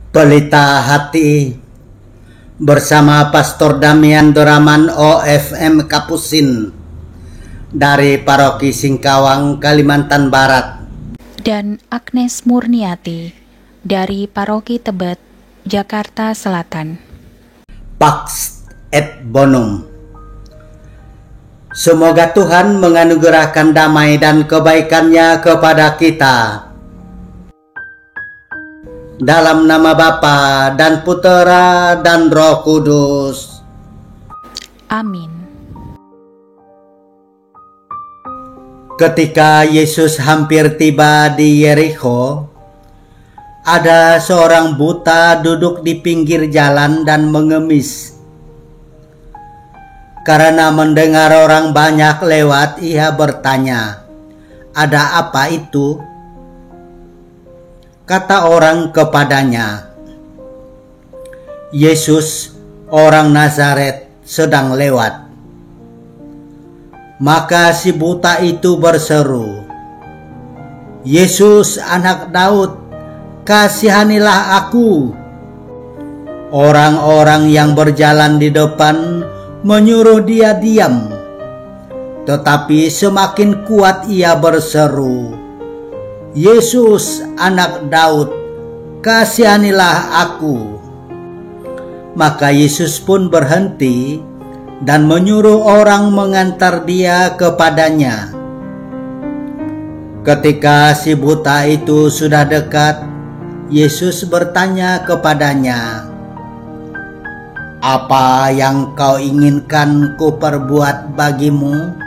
Pelita Hati bersama Pastor Damian Doraman OFM Kapusin dari Paroki Singkawang, Kalimantan Barat, dan Agnes Murniati dari Paroki Tebet, Jakarta Selatan. Pax et Bonum. Semoga Tuhan menganugerahkan damai dan kebaikan-Nya kepada kita. Dalam nama Bapa dan Putera dan Roh Kudus. Amin. Ketika Yesus hampir tiba di Yerikho, ada seorang buta duduk di pinggir jalan dan mengemis. Karena mendengar orang banyak lewat, ia bertanya, "Ada apa itu?" Kata orang kepadanya, "Yesus, orang Nazaret, sedang lewat." Maka si buta itu berseru, "Yesus, anak Daud, kasihanilah aku." Orang-orang yang berjalan di depan menyuruh dia diam, tetapi semakin kuat ia berseru, "Yesus, anak Daud, kasihanilah aku." Maka Yesus pun berhenti dan menyuruh orang mengantar dia kepadanya. Ketika si buta itu sudah dekat, Yesus bertanya kepadanya, "Apa yang kau inginkan ku perbuat bagimu?"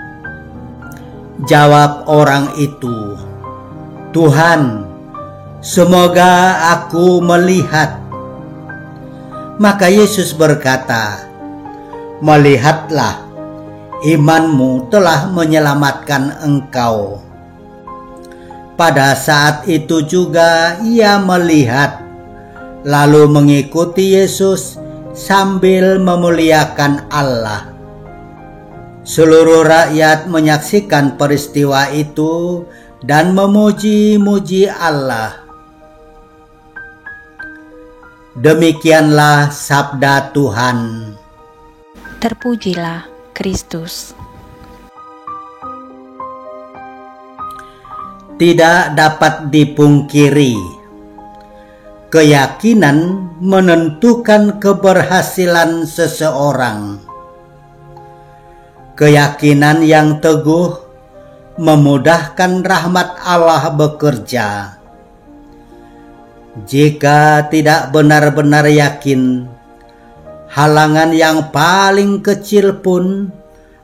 Jawab orang itu, "Tuhan, semoga aku melihat." Maka Yesus berkata, "Melihatlah, imanmu telah menyelamatkan engkau." Pada saat itu juga ia melihat, lalu mengikuti Yesus sambil memuliakan Allah. Seluruh rakyat menyaksikan peristiwa itu dan memuji-muji Allah. Demikianlah sabda Tuhan. Terpujilah Kristus. Tidak dapat dipungkiri, keyakinan menentukan keberhasilan seseorang. Keyakinan yang teguh memudahkan rahmat Allah bekerja. Jika tidak benar-benar yakin, halangan yang paling kecil pun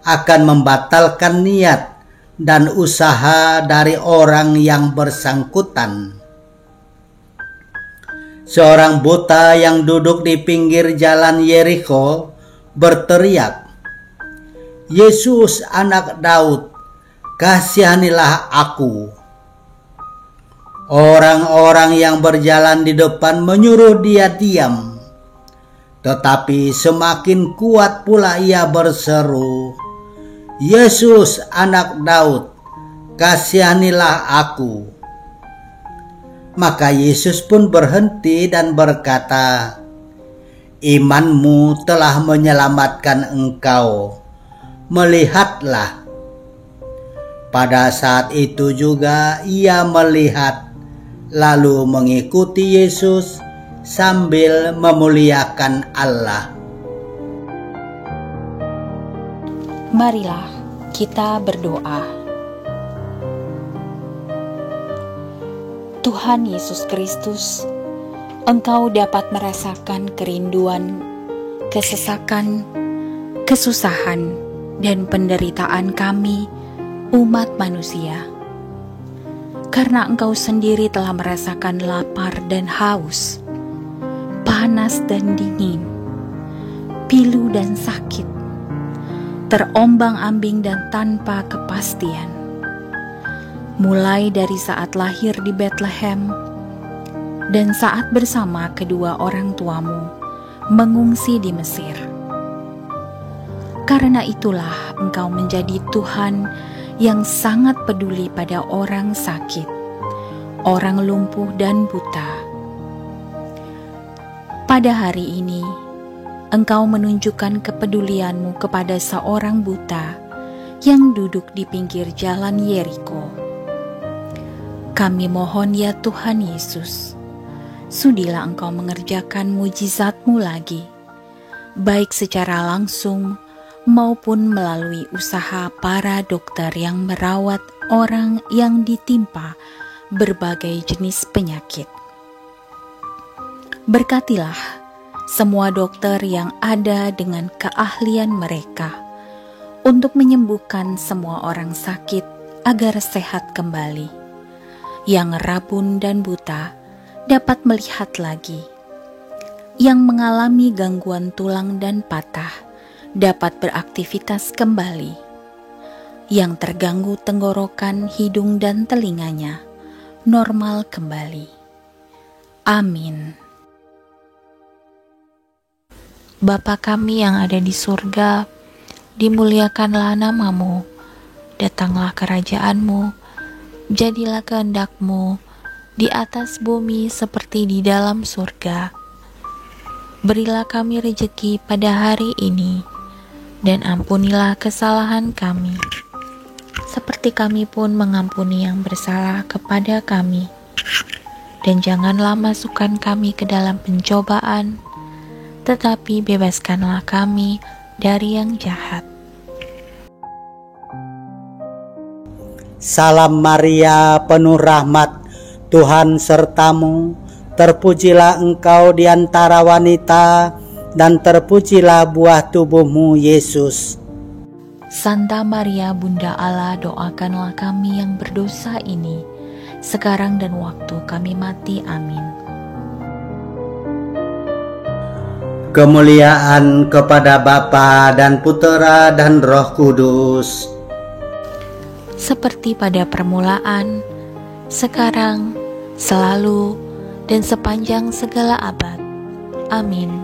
akan membatalkan niat dan usaha dari orang yang bersangkutan. Seorang buta yang duduk di pinggir jalan Yerikho berteriak, "Yesus, anak Daud, kasihanilah aku." Orang-orang yang berjalan di depan menyuruh dia diam, tetapi semakin kuat pula ia berseru, "Yesus, anak Daud, kasihanilah aku." Maka Yesus pun berhenti dan berkata, "Imanmu telah menyelamatkan engkau. Melihatlah." Pada saat itu juga ia melihat, lalu mengikuti Yesus sambil memuliakan Allah. Marilah kita berdoa. Tuhan Yesus Kristus, Engkau dapat merasakan kerinduan, kesesakan, kesusahan, dan penderitaan kami, umat manusia. Karena Engkau sendiri telah merasakan lapar dan haus, panas dan dingin, pilu dan sakit, terombang-ambing dan tanpa kepastian. Mulai dari saat lahir di Bethlehem dan saat bersama kedua orang tuamu mengungsi di Mesir. Karena itulah Engkau menjadi Tuhan yang sangat peduli pada orang sakit, orang lumpuh dan buta. Pada hari ini, Engkau menunjukkan kepedulian-Mu kepada seorang buta yang duduk di pinggir jalan Yeriko. Kami mohon ya Tuhan Yesus, sudilah Engkau mengerjakan mujizat-Mu lagi, baik secara langsung maupun melalui usaha para dokter yang merawat orang yang ditimpa berbagai jenis penyakit. Berkatilah semua dokter yang ada dengan keahlian mereka untuk menyembuhkan semua orang sakit agar sehat kembali. Yang rabun dan buta dapat melihat lagi. Yang mengalami gangguan tulang dan patah dapat beraktivitas kembali. Yang terganggu tenggorokan, hidung, dan telinganya normal kembali. Amin. Bapa kami yang ada di surga, dimuliakanlah nama-Mu, datanglah kerajaan-Mu, jadilah kehendak-Mu di atas bumi seperti di dalam surga. Berilah kami rejeki pada hari ini, dan ampunilah kesalahan kami, seperti kami pun mengampuni yang bersalah kepada kami. Dan janganlah masukkan kami ke dalam pencobaan, tetapi bebaskanlah kami dari yang jahat. Salam Maria, penuh rahmat, Tuhan sertamu. Terpujilah engkau di antara wanita, dan terpujilah buah tubuhmu, Yesus. Santa Maria, Bunda Allah, doakanlah kami yang berdosa ini, sekarang dan waktu kami mati. Amin. Kemuliaan kepada Bapa dan Putera dan Roh Kudus, seperti pada permulaan, sekarang, selalu, dan sepanjang segala abad. Amin.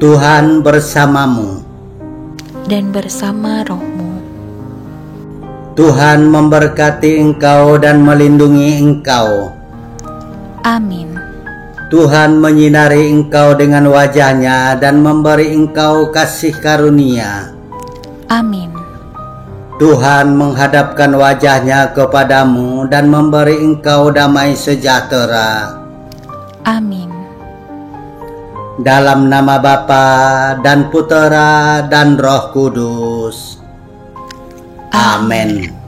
Tuhan bersamamu, dan bersama rohmu. Tuhan memberkati engkau dan melindungi engkau. Amin. Tuhan menyinari engkau dengan wajah-Nya dan memberi engkau kasih karunia. Amin. Tuhan menghadapkan wajah-Nya kepadamu dan memberi engkau damai sejahtera. Amin. Dalam nama Bapa dan Putera dan Roh Kudus. Amin.